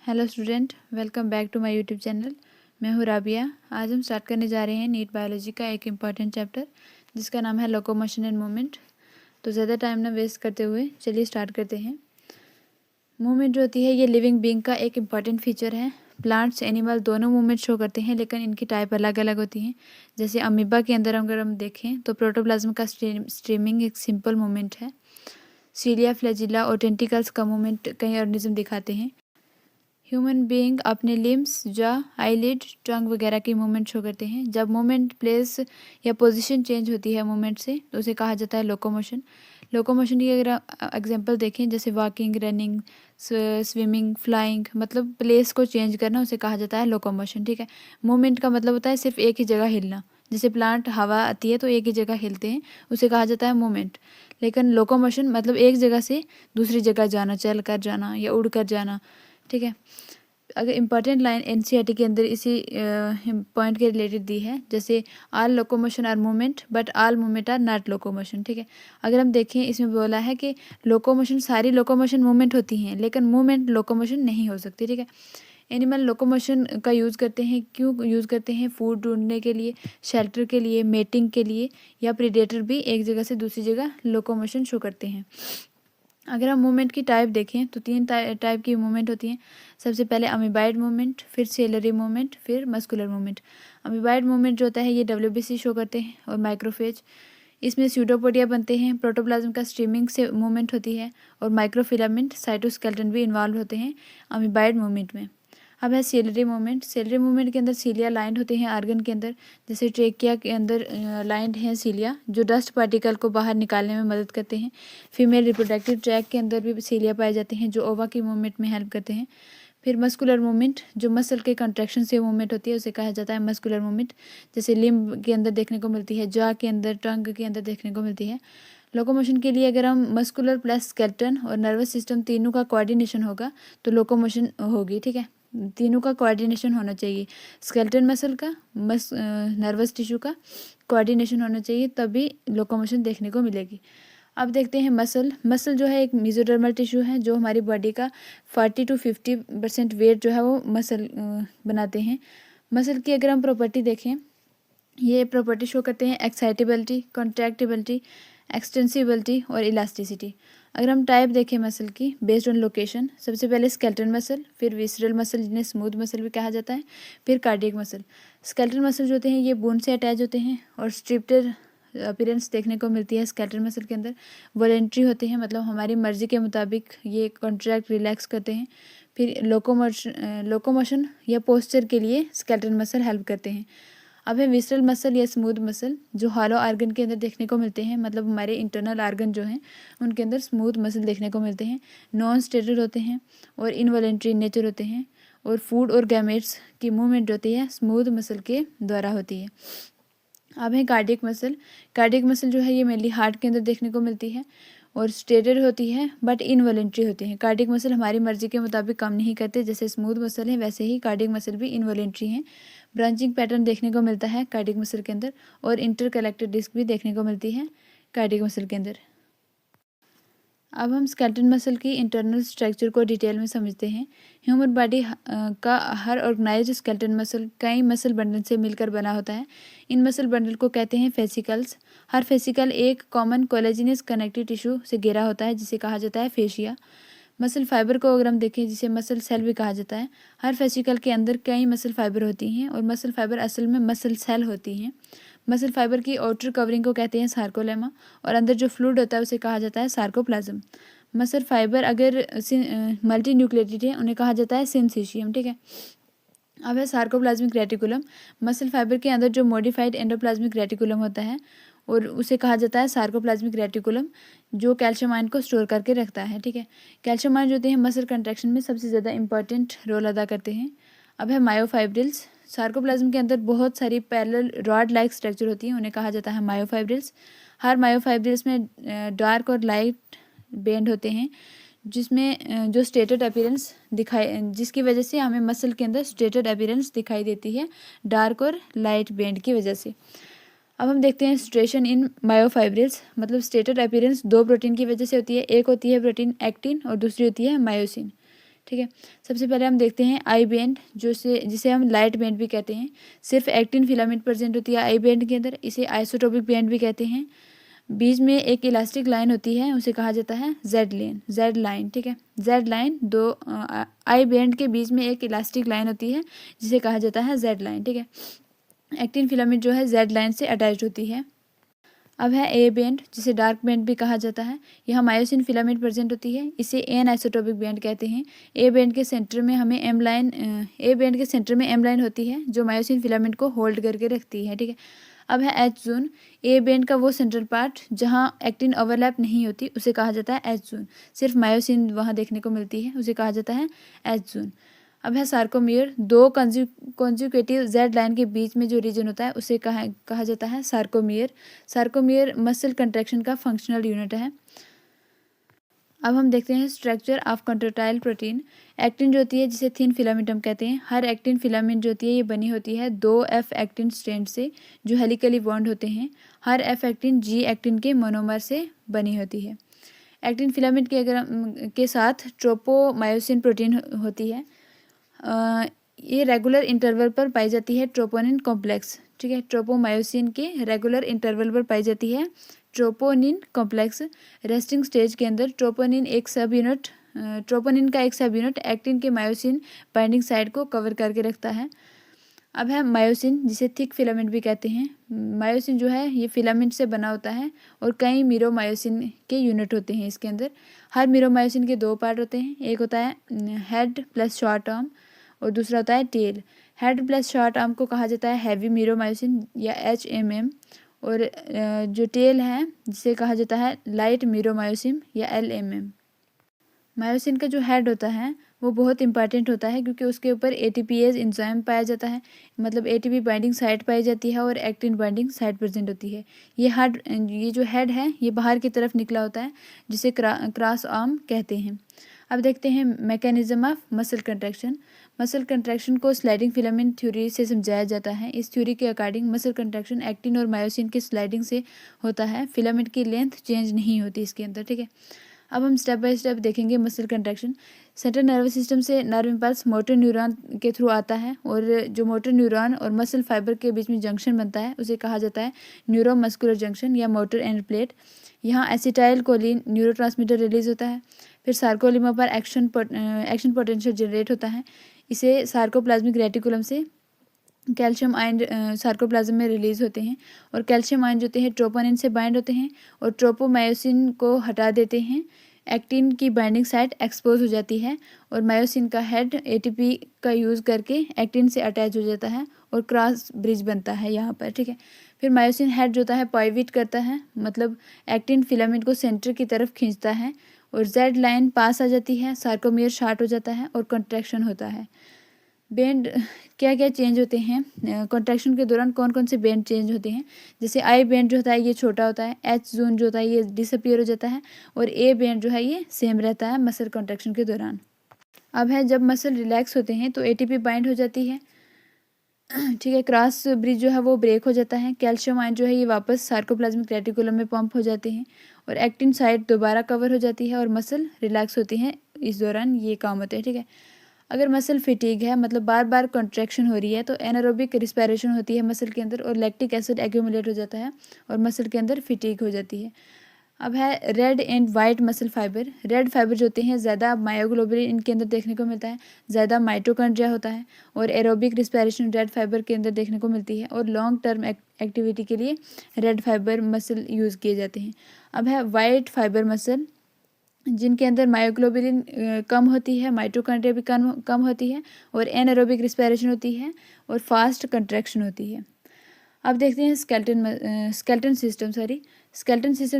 Hello student, welcome back to my YouTube channel. मैं हूँ राबिया। आज हम स्टार्ट करने जा रहे हैं नीट बायोलॉजी का एक इम्पॉर्टेंट चैप्टर जिसका नाम है लोकोमोशन एंड मूवमेंट। तो ज़्यादा टाइम ना वेस्ट करते हुए चलिए स्टार्ट करते हैं। मूवमेंट जो होती है ये लिविंग बीइंग का एक इम्पॉर्टेंट फीचर है। प्लांट्स एनिमल दोनों मूवमेंट शो करते हैं, लेकिन इनकी टाइप अलग अलग होती हैं। जैसे अमीबा के अंदर अगर हम देखें तो प्रोटोप्लाज्म का स्ट्रीमिंग एक सिंपल मूवमेंट है। सीलिया, फ्लैजिला और टेंटिकल्स का मूवमेंट कई ऑर्गेनिज्म दिखाते हैं। ह्यूमन बीइंग अपने लिम्स, जॉ, आईलिड, टंग वगैरह की मूवमेंट शो करते हैं। जब मूवमेंट प्लेस या पोजीशन चेंज होती है मूवमेंट से तो उसे कहा जाता है लोकोमोशन। लोकोमोशन की अगर एग्जांपल देखें जैसे वॉकिंग, रनिंग, स्विमिंग, फ्लाइंग, मतलब प्लेस को चेंज करना उसे कहा जाता है लोकोमोशन। ठीक है। मूवमेंट का मतलब होता है सिर्फ एक ही जगह हिलना। जैसे प्लांट हवा आती है तो एक ही जगह हिलते हैं, उसे कहा जाता है मूवमेंट। लेकिन लोकोमोशन मतलब एक जगह से दूसरी जगह जाना, चल कर जाना या उड़ कर जाना। ठीक है। अगर इम्पॉर्टेंट लाइन एनसीईआरटी के अंदर इसी पॉइंट के रिलेटेड दी है, जैसे all locomotion are movement but all movement are not locomotion. ठीक है। अगर हम देखें इसमें बोला है कि लोकोमोशन, सारी लोकोमोशन मूवमेंट होती हैं लेकिन मूवमेंट लोकोमोशन नहीं हो सकती। ठीक है। एनिमल लोकोमोशन का यूज़ करते हैं, क्यों यूज़ करते हैं? फूड ढूंढने के लिए, शेल्टर के लिए, मेटिंग के लिए, या प्रीडेटर भी एक जगह से दूसरी जगह लोकोमोशन शो करते हैं। अगर हम मूवमेंट की टाइप देखें तो तीन टाइप की मूवमेंट होती हैं। सबसे पहले अमीबाइड मूवमेंट, फिर सेलरी मूवमेंट, फिर मस्कुलर मूवमेंट। अमीबाइड मूवमेंट जो होता है ये डब्ल्यूबीसी शो करते हैं और माइक्रोफेज। इसमें स्यूडोपोडिया बनते हैं, प्रोटोप्लाज्म का स्ट्रीमिंग से मूवमेंट होती है और माइक्रोफिलामेंट, साइटोस्केलेटन भी इन्वॉल्व होते हैं अमीबाइड मूवमेंट में। अब है सेलरी मूवमेंट। सेलरी मूवमेंट के अंदर सीलिया लाइंड होते हैं आर्गन के अंदर। जैसे ट्रेकिया के अंदर लाइंड हैं सीलिया, जो डस्ट पार्टिकल को बाहर निकालने में मदद करते हैं। फीमेल रिप्रोडक्टिव ट्रैक के अंदर भी सीलिया पाए जाते हैं जो ओवा की मूवमेंट में हेल्प करते हैं। फिर मस्कुलर मूवमेंट, जो मसल के कंट्रैक्शन से मूवमेंट होती है उसे कहा जाता है मस्कुलर मूवमेंट। जैसे लिम्ब के अंदर देखने को मिलती है, जॉ के अंदर, टंग के अंदर देखने को मिलती है। लोकोमोशन के लिए अगर हम मस्कुलर प्लस स्केलेटन और नर्वस सिस्टम तीनों का कोऑर्डिनेशन होगा तो लोकोमोशन होगी। ठीक है। तीनों का कोऑर्डिनेशन होना चाहिए। स्केलेटन मसल का, नर्वस टिश्यू का कोऑर्डिनेशन होना चाहिए, तभी लोकोमोशन देखने को मिलेगी। अब देखते हैं मसल। मसल जो है एक मेसोडर्मल टिश्यू है जो हमारी बॉडी का 40 to 50% वेट जो है वो मसल बनाते हैं। मसल की अगर हम प्रॉपर्टी देखें, ये प्रॉपर्टी शो करते हैं एक्साइटेबिलिटी, कॉन्ट्रैक्टिबिलिटी, एक्सटेंसिबिलिटी और इलास्टिसिटी। अगर हम टाइप देखें मसल की बेस्ड ऑन लोकेशन, सबसे पहले स्केलेटन मसल, फिर विसरल मसल जिन्हें स्मूथ मसल भी कहा जाता है, फिर कार्डियक मसल। स्केलेटन मसल जो होते हैं ये बोन से अटैच होते हैं और स्ट्रिप्टेड अपीयरेंस देखने को मिलती है स्केलेटन मसल के अंदर। वॉलेंट्री होते हैं, मतलब हमारी मर्जी के मुताबिक ये कॉन्ट्रैक्ट रिलैक्स करते हैं। फिर लोकोमोशन या पोस्चर के लिए स्केलेटन मसल हेल्प करते हैं। अब है विसरल मसल या स्मूथ मसल, जो हॉलो आर्गन के अंदर देखने को मिलते हैं, मतलब हमारे इंटरनल आर्गन जो हैं उनके अंदर स्मूथ मसल देखने को मिलते हैं। नॉन स्टेरॉइड होते हैं और इनवॉलेंट्री नेचर होते हैं। और फूड और गैमेट्स की मूवमेंट होती है स्मूथ मसल के द्वारा होती है। अब है कार्डियक मसल। कार्डियक मसल जो है ये मेनली हार्ट के अंदर देखने को मिलती है और स्टेटेड होती है बट इनवॉलेंट्री होती है। कार्डियक मसल हमारी मर्जी के मुताबिक काम नहीं करते, जैसे स्मूथ मसल है वैसे ही कार्डियक मसल भी इनवॉलेंट्री हैं। ब्रांचिंग पैटर्न देखने को मिलता है कार्डियक मसल के अंदर और इंटरकलेक्टेड डिस्क भी देखने को मिलती है कार्डियक मसल के अंदर। अब हम स्केलेटन मसल की इंटरनल स्ट्रक्चर को डिटेल में समझते हैं। ह्यूमन बॉडी का हर ऑर्गेनाइज्ड स्केलेटन मसल कई मसल बंडल से मिलकर बना होता है। इन मसल बंडल को कहते हैं फेसिकल्स। हर फेसिकल एक कॉमन कोलेजिनस कनेक्टिव टिश्यू से घिरा होता है जिसे कहा जाता है फेशिया। मसल फाइबर को अगर हम देखें जिसे मसल सेल भी कहा जाता है, हर फेसिकल के अंदर कई मसल फाइबर होती हैं और मसल फाइबर असल में मसल सेल होती हैं। मसल फाइबर की आउटर कवरिंग को कहते हैं सार्कोलेमा और अंदर जो फ्लूइड होता है उसे कहा जाता है सार्कोप्लाज्म। मसल फाइबर अगर मल्टी न्यूक्लिएटेड है उन्हें कहा जाता है सिंथेशियम। ठीक है। अब है सार्कोप्लाज्मिक रेटिकुलम। मसल फाइबर के अंदर जो मॉडिफाइड एंडोप्लाज्मिक रेटिकुलम होता है और उसे कहा जाता है सार्कोप्लाज्मिक रेटिकुलम, जो कैल्शियम आयन को स्टोर करके रखता है। ठीक है। कैल्शियम आयन जो होते हैं मसल कंट्रैक्शन में सबसे ज़्यादा इंपॉर्टेंट रोल अदा करते हैं। अब है मायोफाइब्रिल्स। सार्कोप्लाज्म के अंदर बहुत सारी पैरेलल रॉड लाइक स्ट्रक्चर होती हैं, उन्हें कहा जाता है मायोफाइब्रिल्स। हर मायोफाइब्रिल्स में डार्क और लाइट बैंड होते हैं जिसमें जो स्टेटेड अपीयरेंस दिखाई, जिसकी वजह से हमें मसल के अंदर स्टेटेड अपीयरेंस दिखाई देती है डार्क और लाइट बैंड की वजह से। अब हम देखते हैं स्ट्रेशन इन मायोफाइब्रिल्स, मतलब स्टेटेड अपीयरेंस दो प्रोटीन की वजह से होती है। एक होती है प्रोटीन एक्टिन और दूसरी होती है मायोसिन। ठीक है। सबसे पहले हम देखते हैं आई बैंड, जिसे हम लाइट बैंड भी कहते हैं। सिर्फ एक्टिन फिलामेंट प्रेजेंट होती है आई बैंड के अंदर, इसे आइसोटोपिक बैंड भी कहते हैं। बीच में एक इलास्टिक लाइन होती है, उसे कहा जाता है जेड लाइन, ठीक है। जेड लाइन, दो आई बैंड के बीच में एक इलास्टिक लाइन होती है जिसे कहा जाता है जेड लाइन, ठीक है। एक्टिन फिलामेंट जो है जेड लाइन से अटैच होती है। अब है ए बैंड, जिसे डार्क बैंड भी कहा जाता है। यहाँ मायोसिन फिलामेंट प्रेजेंट होती है, इसे एन आइसोटोपिक बैंड कहते हैं। ए बैंड के सेंटर में एम लाइन होती है जो मायोसिन फिलामेंट को होल्ड करके रखती है, ठीक है। अब है एच जोन। ए बैंड का वो सेंट्रल पार्ट जहाँ एक्टिन ओवरलैप नहीं होती उसे कहा जाता है एच जोन। सिर्फ मायोसिन वहाँ देखने को मिलती है, उसे कहा जाता है एच जोन। अब है सार्कोमियर। दो कॉन्जुकेटिव जेड लाइन के बीच में जो रीजन होता है उसे कहा जाता है सार्कोमियर। सार्कोमियर मसल कंट्रैक्शन का फंक्शनल यूनिट है। अब हम देखते हैं स्ट्रक्चर ऑफ कंट्रोटाइल प्रोटीन। एक्टिन जो होती है, जिसे थिन फिलामेंट हम कहते हैं, हर एक्टिन फिलामेंट जो होती है ये बनी होती है दो एफ एक्टिन स्ट्रैंड से जो हेलिकली बॉन्ड होते हैं। हर एफ एक्टिन जी एक्टिन के मोनोमर से बनी होती है। एक्टिन फिलामेंट के साथ ट्रोपोमायोसिन प्रोटीन होती है। ये रेगुलर इंटरवल पर पाई जाती है ट्रोपोनिन कॉम्प्लेक्स, ठीक है। ट्रोपोमायोसिन के रेगुलर इंटरवल पर पाई जाती है ट्रोपोनिन कॉम्प्लेक्स। रेस्टिंग स्टेज के अंदर ट्रोपोनिन का एक सब यूनिट एक्टिन के मायोसिन बाइंडिंग साइड को कवर करके रखता है। अब है मायोसिन, जिसे थिक फिलामेंट भी कहते हैं। मायोसिन जो है ये फिलामेंट से बना होता है और कई मीरोमायोसिन के यूनिट होते हैं इसके अंदर। हर मीरोमायोसिन के दो पार्ट होते हैं, एक होता है हेड प्लस शॉर्ट आर्म और दूसरा होता है tail. Head plus short arm को कहा जाता है हैवी मीरोमायोसिन या HMM, और जो टेल है जिसे कहा जाता है लाइट मीरोमायोसिन या LMM। मायोसिन का जो हेड होता है वो बहुत इंपॉर्टेंट होता है क्योंकि उसके ऊपर ATPase एंजाइम पाया जाता है, मतलब ATP बाइंडिंग साइट पाई जाती है और एक्टिन बाइंडिंग साइट प्रेजेंट होती है। ये जो हेड है ये बाहर की तरफ निकला होता है जिसे क्रॉस आर्म कहते हैं। अब देखते हैं mechanism of muscle contraction. Muscle contraction को स्लाइडिंग फिलामेंट थ्योरी से समझाया जाता है। इस थ्योरी के अकॉर्डिंग मसल कंट्रैक्शन एक्टिन और मायोसिन के स्लाइडिंग से होता है, फिलामेंट की लेंथ चेंज नहीं होती इसके अंदर, ठीक है। अब हम स्टेप बाय स्टेप देखेंगे muscle contraction. Central nervous system से नर्व इम्पल्स मोटर न्यूरॉन के थ्रू आता है और जो मोटर न्यूरॉन और मसल फाइबर के बीच में जंक्शन बनता है उसे कहा जाता है न्यूरो मस्कुलर जंक्शन या मोटर एंड प्लेट। यहाँ एसिटाइल कोलिन न्यूरोट्रांसमीटर रिलीज होता है। फिर सार्कोलिमा पर एक्शन पोटेंशियल जनरेट होता है। इसे सार्कोप्लाज्मिक रेटिकुलम से कैल्शियम आयन सार्कोप्लाज्म में रिलीज होते हैं और कैल्शियम आयन जो होते हैं ट्रोपोनिन से बाइंड होते हैं और ट्रोपोमायोसिन को हटा देते हैं। एक्टिन की बाइंडिंग साइट एक्सपोज हो जाती है और मायोसिन का हेड ATP का यूज़ करके एक्टिन से अटैच हो जाता है और क्रॉस ब्रिज बनता है यहाँ पर, ठीक है। फिर मायोसिन हेड जो होता है पाइविट करता है, मतलब एक्टिन फिलामेंट को सेंटर की तरफ खींचता है और जेड लाइन पास आ जाती है, सार्कोमियर शार्ट हो जाता है और कंट्रैक्शन होता है। बैंड क्या क्या चेंज होते हैं कॉन्ट्रैक्शन के दौरान, कौन कौन से बैंड चेंज होते हैं। जैसे आई बैंड जो होता है ये छोटा होता है, एच जोन जो होता है ये डिसअपियर हो जाता है और ए बैंड जो है ये सेम रहता है मसल कॉन्ट्रैक्शन के दौरान। अब है जब मसल रिलैक्स होते हैं तो ATP बाइंड हो जाती है, ठीक है। क्रॉस ब्रिज जो है वो ब्रेक हो जाता है। कैल्शियम आयन जो है ये वापस सार्कोप्लाज्मिक रेटिकुलम में पंप हो जाते हैं और एक्टिन साइट दोबारा कवर हो जाती है और मसल रिलैक्स होती है। इस दौरान ये काम होते हैं, ठीक है। अगर मसल फिटीग है, मतलब बार बार कॉन्ट्रैक्शन हो रही है, तो एनारोबिक रिस्पायरेशन होती है मसल के अंदर और लैक्टिक एसिड एक्यूमुलेट हो जाता है और मसल के अंदर फिटीग हो जाती है। अब है red and white muscle fibre. Red fibre जो होते हैं ज़्यादा मायोग्लोबिन इनके अंदर देखने को मिलता है, ज़्यादा माइटोकॉन्ड्रिया होता है और एरोबिक रिस्पायरेशन रेड फाइबर के अंदर देखने को मिलती है और लॉन्ग टर्म एक्टिविटी के लिए रेड फाइबर मसल यूज़ किए जाते हैं। अब है वाइट फाइबर मसल, जिनके अंदर मायोग्लोबिन कम होती है, माइटोकॉन्ड्रिया भी कम होती है और एनारोबिक रिस्पायरेशन होती है और फास्ट कंट्रैक्शन होती है। अब देखते हैं स्केलेटन सिस्टम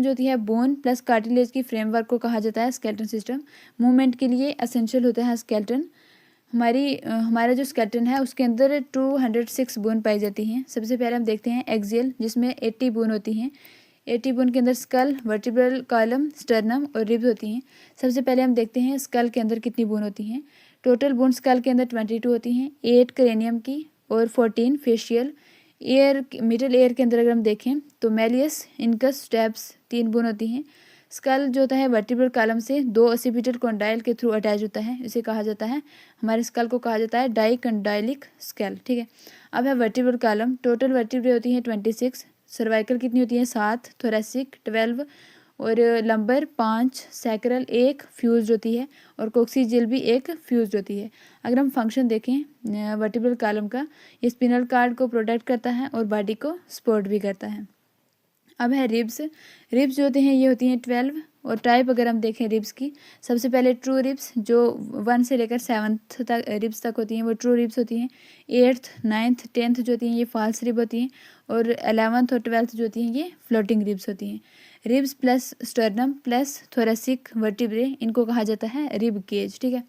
जो होती है बोन प्लस कार्टिलेज की फ्रेमवर्क को कहा जाता है स्केलेटन सिस्टम। मूवमेंट के लिए एसेंशियल होता है स्केलेटन। हमारा जो स्केलेटन है उसके अंदर 206 बोन पाई जाती हैं। सबसे पहले हम देखते हैं एक्सियल, जिसमें 80 बोन होती हैं। 80 बोन के अंदर स्कल, वर्टिब्रल कॉलम, स्टर्नम और रिब्स होती हैं। सबसे पहले हम देखते हैं स्कल के अंदर कितनी बोन होती हैं। टोटल बोन स्कल के अंदर 22 होती हैं, 8 क्रेनियम की और 14 फेशियल। मिडिल एयर के अंदर अगर हम देखें तो मेलियस, इनकस, स्टेप्स 3 बोन होती हैं। स्कल जो होता है वर्टिब्रल कॉलम से 2 ऑसिपिटल कॉन्डाइल के थ्रू अटैच होता है, इसे कहा जाता है, हमारे स्कल को कहा जाता है डाइकॉन्डाइलिक स्कल। ठीक है, अब है वर्टिब्रल कॉलम। टोटल वर्टिब्रे होती हैं 26, सर्वाइकल कितनी होती है 7, थोरेसिक 12 और लंबर 5, सैक्रल 1 फ्यूज होती है और कोक्सीजियल भी 1 फ्यूज होती है। अगर हम फंक्शन देखें वर्टिब्रल कॉलम का, ये स्पिनल कार्ड को प्रोटेक्ट करता है और बॉडी को सपोर्ट भी करता है। अब है रिब्स। रिब्स जो होते हैं ये होती हैं 12 और टाइप अगर हम देखें रिब्स की, सबसे पहले ट्रू रिब्स जो 1 से लेकर 7th तक रिब्स तक होती हैं वो ट्रू रिब्स होती हैं। 8th 9th 10th जो होती हैं ये फॉल्स रिब होती हैं और 11th और 12th जो होती हैं ये फ्लोटिंग रिब्स होती हैं। Ribs plus sternum plus thoracic vertebrae, इनको कहा जाता है रिब केज। ठीक है,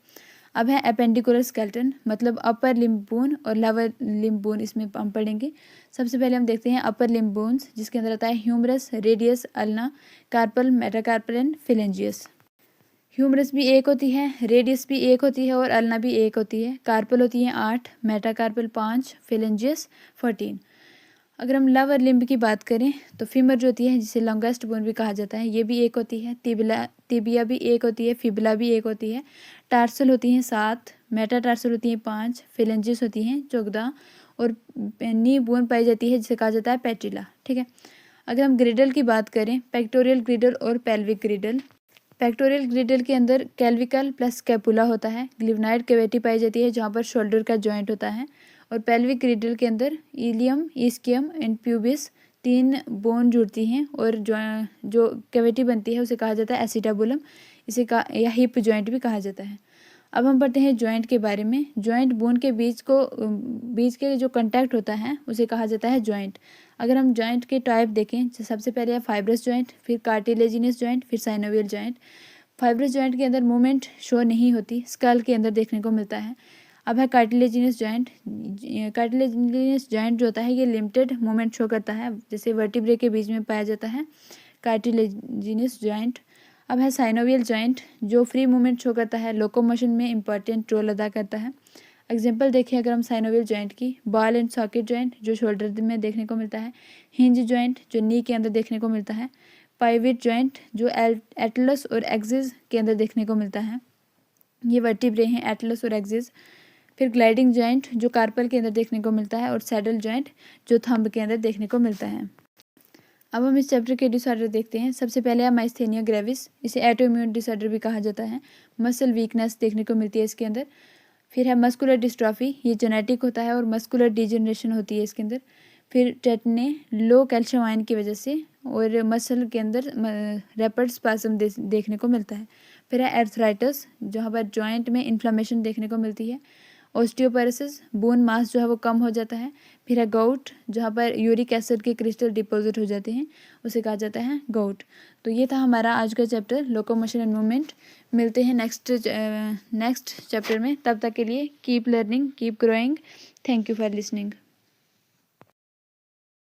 अब है अपेंडिकुलर स्केलेटन, मतलब अपर लिम्ब बोन और लोअर लिम्ब बोन, इसमें हम पढ़ेंगे। सबसे पहले हम देखते हैं अपर लिम्ब बोन्स, जिसके अंदर आता है humerus, radius, ulna, carpal, metacarpal and phalanges. Humerus भी एक होती है, रेडियस भी एक होती है और अल्ना भी एक होती है। कार्पल होती है 8, मेटाकार्पल 5, फिलेंजियस 14। अगर हम लोअर लिम्ब की बात करें तो फीमर जो होती है, जिसे लॉन्गेस्ट बोन भी कहा जाता है, ये भी एक होती है। तिबिया भी एक होती है, फिबुला भी एक होती है। टार्सल होती हैं 7, मेटाटार्सल होती हैं 5, फिलेंजिस होती हैं 14 और नी बोन पाई जाती है जिसे कहा जाता है पैटिला। ठीक है, अगर हम ग्रिडल की बात करें, पेक्टोरियल ग्रिडल और पेल्विक ग्रिडल। पेक्टोरियल ग्रिडल के अंदर कैल्विकल प्लस स्कैपुला होता है। ग्लिवनाइड कैविटी पाई जाती है जहाँ पर शोल्डर का जॉइंट होता है। और पेल्विक ग्रिडल के अंदर ilium, ischium and pubis 3 bone जुड़ती हैं और जो कैविटी बनती है उसे कहा जाता है एसिटाबुलम, इसे या हिप जॉइंट भी कहा जाता है। अब हम पढ़ते हैं जॉइंट के बारे में। जॉइंट बोन के बीच के जो कंटैक्ट होता है उसे कहा जाता है जॉइंट। अगर हम जॉइंट के टाइप देखें, सबसे पहले है फाइब्रस जॉइंट, फिर कार्टिलेजिनस जॉइंट, फिर साइनोवियल जॉइंट। फाइब्रस जॉइंट के अंदर मूवमेंट शो नहीं होती, स्कल के अंदर देखने को मिलता है। अब है कार्टिलेजिनस जॉइंट। कार्टिलेजिनस जॉइंट जो होता है ये लिमिटेड मूवमेंट शो करता है, जैसे वर्टिब्रे के बीच में पाया जाता है कार्टिलेजिनस जॉइंट। अब है साइनोवियल जॉइंट, जो फ्री मूवमेंट शो करता है, लोकोमोशन में इंपॉर्टेंट रोल अदा करता है। एग्जांपल देखें अगर हम साइनोवियल जॉइंट की, बॉल एंड सॉकेट जॉइंट जो शोल्डर में देखने को मिलता है, हिंज जॉइंट जो नी के अंदर देखने को मिलता है, पाइवट जॉइंट जो एटलस और एक्सिस के अंदर देखने को मिलता है, ये वर्टिब्रे हैं एटलस और एक्सिस। फिर ग्लाइडिंग जॉइंट जो कार्पल के अंदर देखने को मिलता है और सैडल जॉइंट जो थंब के अंदर देखने को मिलता है। अब हम इस चैप्टर के डिसऑर्डर देखते हैं। सबसे पहले है माइस्थेनिया ग्रेविस, इसे एटोइम्यून डिसऑर्डर भी कहा जाता है। मसल वीकनेस देखने को मिलती है इसके अंदर। फिर है मस्कुलर डिस्ट्रॉफी, ये जेनेटिक होता है और मस्कुलर डिजेनरेशन होती है इसके अंदर। फिर टेटने, लो कैल्शियम आयन की वजह से और मसल के अंदर रैपिड स्पाज्म देखने को मिलता है। फिर है एर्थराइटिस, जहाँ पर जॉइंट में इन्फ्लेमेशन देखने को मिलती है। ऑस्टियोपोरोसिस, बोन मास जो है वो कम हो जाता है। फिर है गाउट, जहाँ पर यूरिक एसिड के क्रिस्टल डिपॉजिट हो जाते हैं, उसे कहा जाता है गाउट। तो ये था हमारा आज का चैप्टर लोकोमोशन एंड मूवमेंट। मिलते हैं नेक्स्ट चैप्टर में, तब तक के लिए keep learning, keep growing. Thank you for listening.